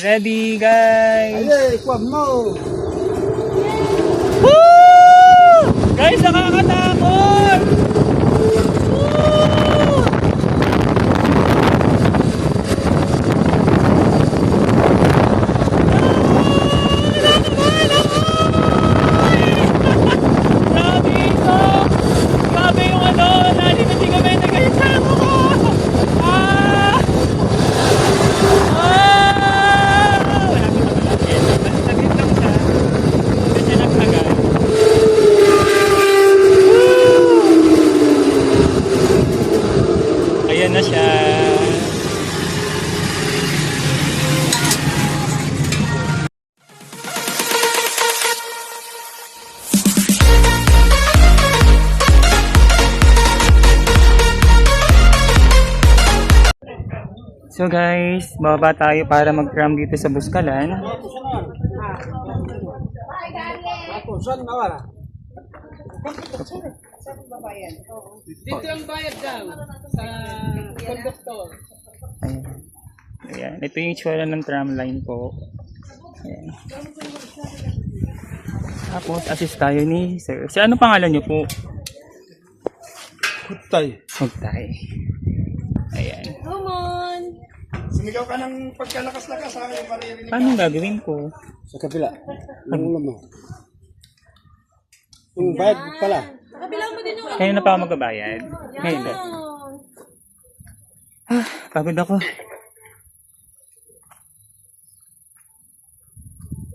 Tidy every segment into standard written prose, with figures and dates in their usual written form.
Ready, guys! Ay, kuwan mo! Woo! Guys, nakakatakot! Woo! Grabe ito! Grabe yung ano, nalimiti kami na ganyan sa ako ko! Ah! Ah! Wala ko naman natin. Saglit lang siya. Hindi siya nagtagal. Ayan na siya. So guys, bababa tayo para mag-tram dito sa Buskalan. Ako, saan nawala? Dito ang bayad daw sa conductor. Ayan. Ayan. Ito yung itsura ng tram line po. Ayan. Tapos, assist tayo ni Sir. Si ano pangalan niyo po? Kutay. Hugtay. Ayan. Come on! Sumigaw ka ng pagkalakas-lakas ha, yung maririnig. Paano gagawin ko? Sa kabila. Yung ulam mo. Yung bayad pala. Kabilang mo din yung Kaya na pa ako magbabayad. Ngayon ba? Pagod ako.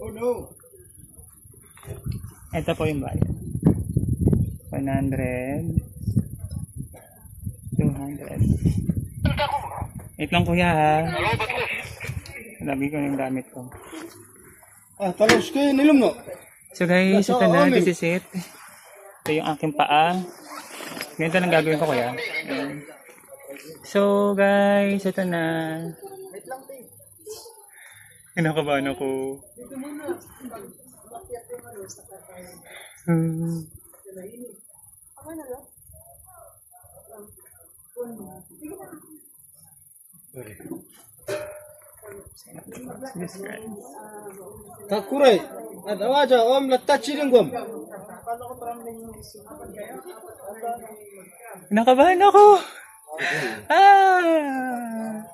Oh no. Ito po yung bayad. 100. 200. Wait lang kuya ha. Labi ko na yung gamit ko. Ah, talos kayo nilom no? So guys, ito na. This is it. Ito yung aking paa. Ganito lang gagawin ko kuya. Ayan. So guys, ito na. Kinakabahan ako. Kakuray. At awaja, om latat chiringgom. Kinakabahan ako. Ah!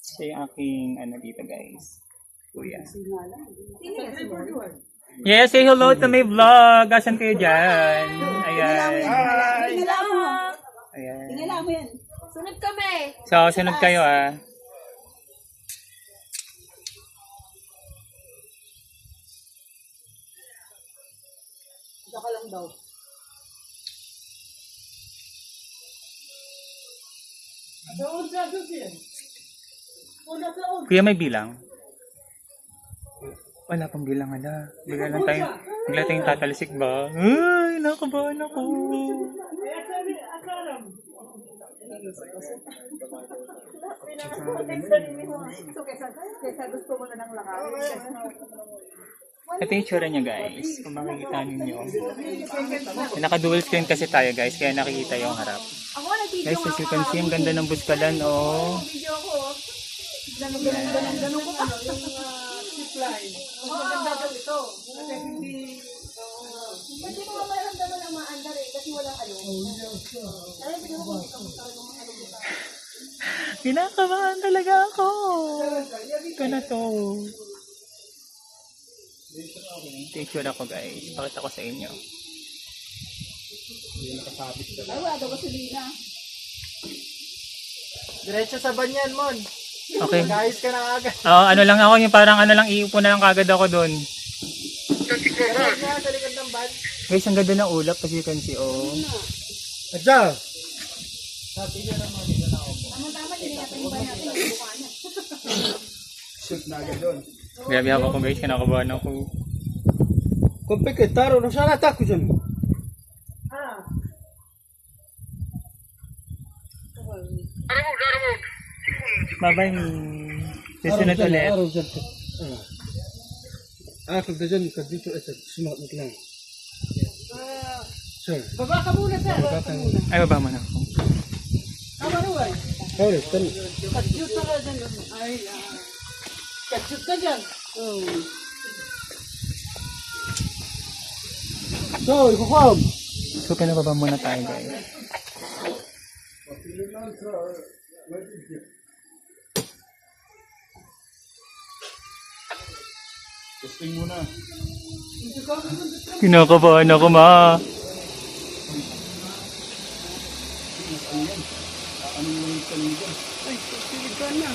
Ito yung aking ano dito guys. Kuya. Yeah, say hello to my vlog. Asan kayo dyan? Ayan. Ayan. Sunod kami! So, sunod kayo ah. Saka lang daw. Kuya, may bilang? Wala pang bilang ala. Bigla tayong tatalisik ba? Ay, nakabahan ako. Ito yung tsura niya guys. Kung makikita ninyo. Naka-dual screen kasi tayo guys. Kaya nakikita yung harap. Guys, as you can see, ang ganda ng Buskalan. Oh. Kinakabahan talaga ako. Ito na to. Picture ako guys. Pakita ko sa inyo. Ay, wala daw gasolina. Diretso sa banyan, Mon. Okay. Guys ka na agad. Oh, ano lang ako, yung parang ano lang, iupo na lang kagad ako doon. Sa likod ng van. Guys, ang ganda ng ulap as you can see, oh. Adja. Tama-tama, tinigatan yung ba natin ang bukaan. Shoot na agad doon. Grabe ako guys, kinakabahan ako. Kumpik eh, taro. Nasaan natak ko dyan? Bye-bye. Susunod ulit. Araw dyan. Kagda dyan. Dito ito. Sumakot lang. Sir. Baba ka muna, sir. Baba ka muna. Ay, baba mo na ako. Tama rin, Sorry, ten. Kadyut na ka dyan. Ay, kadyut ka dyan. So, ipapam. So, pinababa muna tayo guys. Testing muna. Kinakabahan ako, ma. Ay, silig ka na.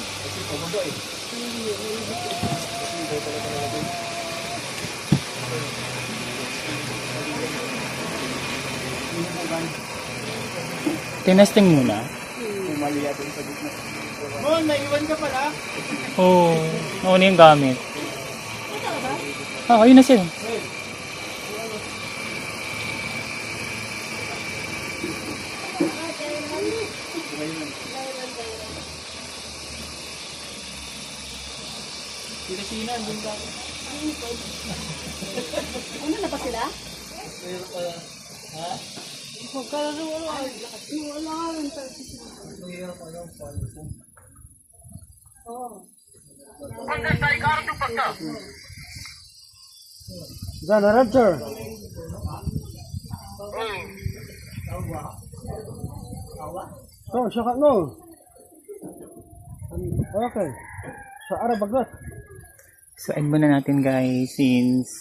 Tinesting muna. Mon, naiwan ka pala. Oo. Nauna yung gamit. Ah, ayun na siya. Ano na pa sila? Huwag ka lang wala. Wala ka lang. Gana, Raptor. So, siya no. Okay. Sa Arab agad. So, end muna natin guys since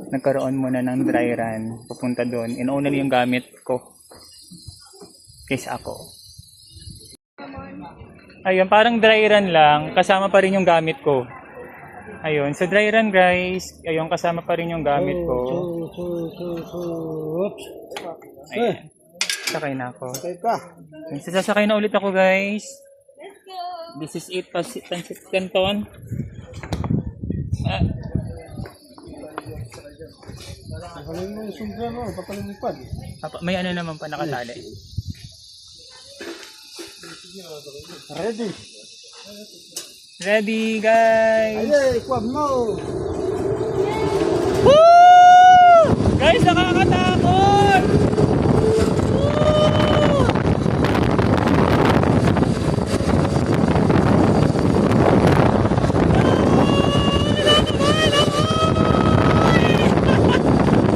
nagkaroon muna ng dry run. Pupunta doon. Inauna yung gamit ko. Kaysa ako. Ayun, parang dry run lang. Kasama pa rin yung gamit ko. Ayun, so dry run guys. Ayun, kasama pa rin yung gamit ko. Oops. Ayan. Sakay na ako. Okay ka. Ayun, so, sasakay na ulit ako guys. This is it. Pansit Canton. Papalim mo yung sombrero. Papalim mo yung pad. May ano naman pa nakatali. Ready. Ready guys! Ayay, kwab mo. Woo! Guys, nakakatakot! Woo!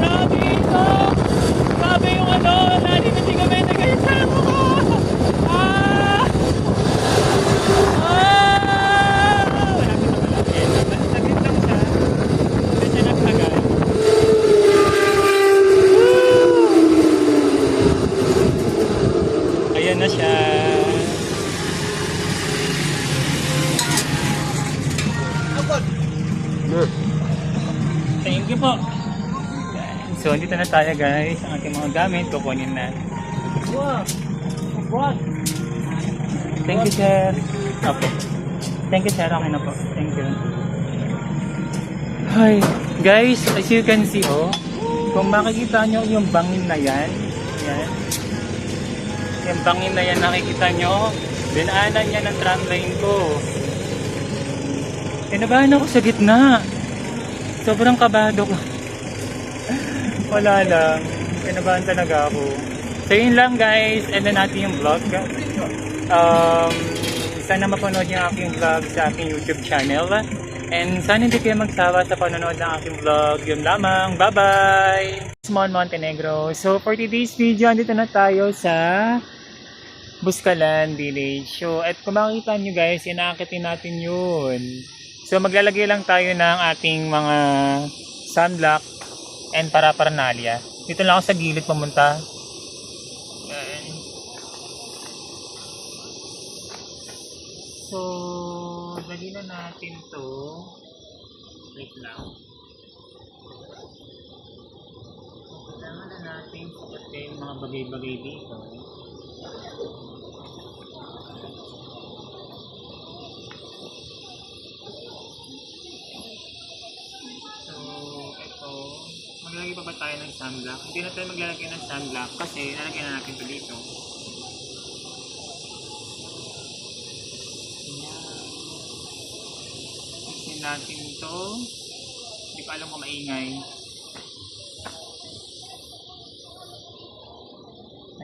Grabe ito! Grabe yung ano, lali na di kami nagkayasama ko! Ah! Ah! Wala ko na malapit. Saglit lang siya. Hindi siya nagtagal. Ayan na siya. Thank you po. So, dito na tayo guys. Ang ating mga gamit, kukunin na. What? Thank you, sir. Opo. Thank you, sir. Okay na po. Thank you. Hi. Guys, as you can see, oh, kung makikita nyo yung bangin na yan, yung bangin na yan nakikita nyo, dinaanan niya ng tramline ko. Kinabahan ako sa gitna. Sobrang kabado ko. Wala lang. Kinabahan talaga ako. So yun lang guys, end na natin yung vlog. Sana mapanood yung aking vlog sa aking YouTube channel. And sana hindi kayo magsawa sa panonood ng aking vlog. Yun lamang. Bye-bye! Small Montenegro. So for today's video, andito na tayo sa Buscalan Village. So at kung makikita nyo guys, inaakitin natin yun. So maglalagay lang tayo ng ating mga sunblock and paraphernalia. Dito lang ako sa gilid pumunta. Ayan. So, dali na natin to. Wait lang. Kailangan na natin sapatin mga bagay-bagay dito. So, ito. Maglalagay pa ba tayo ng sunblock? Hindi na tayo maglalagay ng sunblock kasi lalagyan na natin ito dito. Mixin natin ito. Hindi ko alam kung maingay.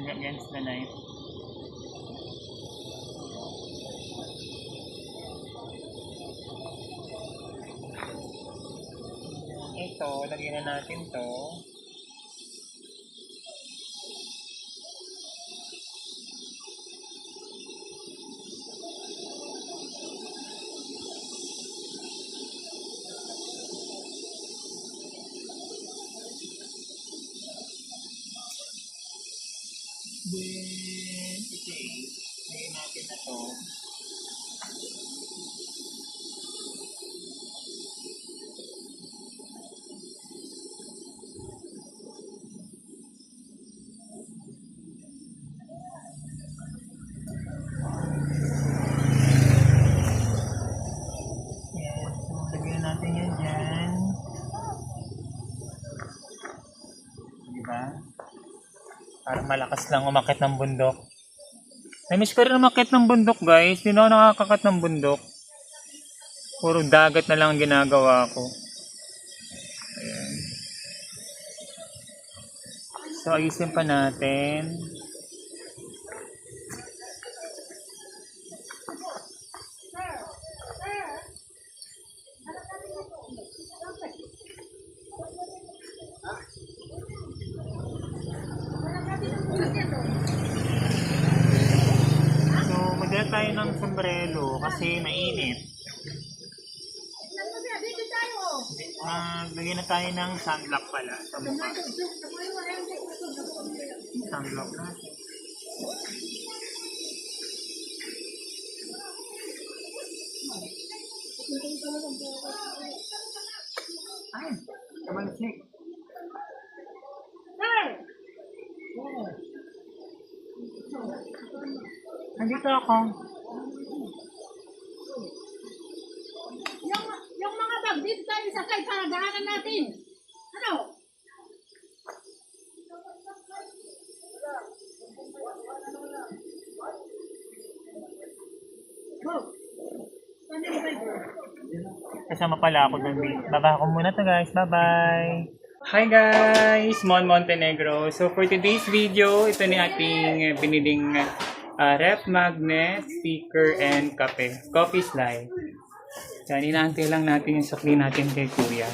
Against the knife. to. Lagyan na natin to. Then, okay. Lagyan natin na to. Yan. So, lagyan natin yan dyan. Diba? Para malakas lang umakit ng bundok. Namiss ko rin umakit ng bundok, guys. Hindi na ako nakakakat ng bundok. Puro dagat na lang ang ginagawa ko. Ayan. So, ayusin pa natin. So, magdala tayo ng sombrero kasi mainit. Maglagyan na tayo ng sunblock pala sa mukha. Sunblock natin. Ay, kabalisik. Nandito ako. Yung mga bag, dito tayo isakay para daanan natin. Ano? Go. Saan yung bag? Kasama pala ako doon. Baba ko muna to guys. Bye-bye! Hi guys! Mon Montenegro. So for today's video, ito ni ating biniling ref magnet, sticker, and kape. Coffee slide. Yan, inaantay lang natin yung sukli natin kay Kuya.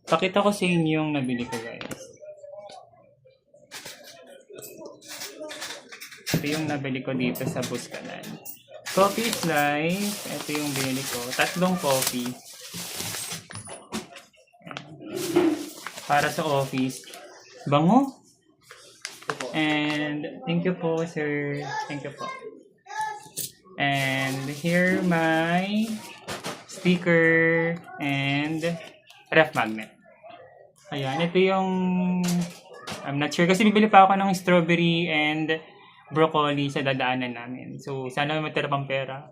Pakita ko sa inyo yung nabili ko guys. Ito yung nabili ko dito sa Buscanan. Coffee slice. Ito yung binili ko. 3 coffee. Para sa office. Bango. And thank you po sir. Thank you po. And here my sticker and ref magnet. Ayan, ito yung I'm not sure kasi bibili pa ako ng strawberry and broccoli sa dadaanan namin. So sana may matira pang pera.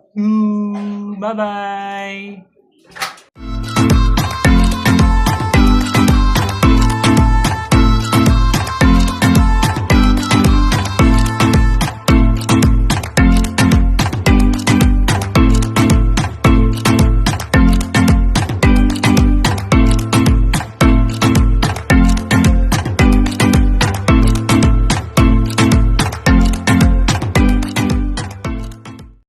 Bye-bye!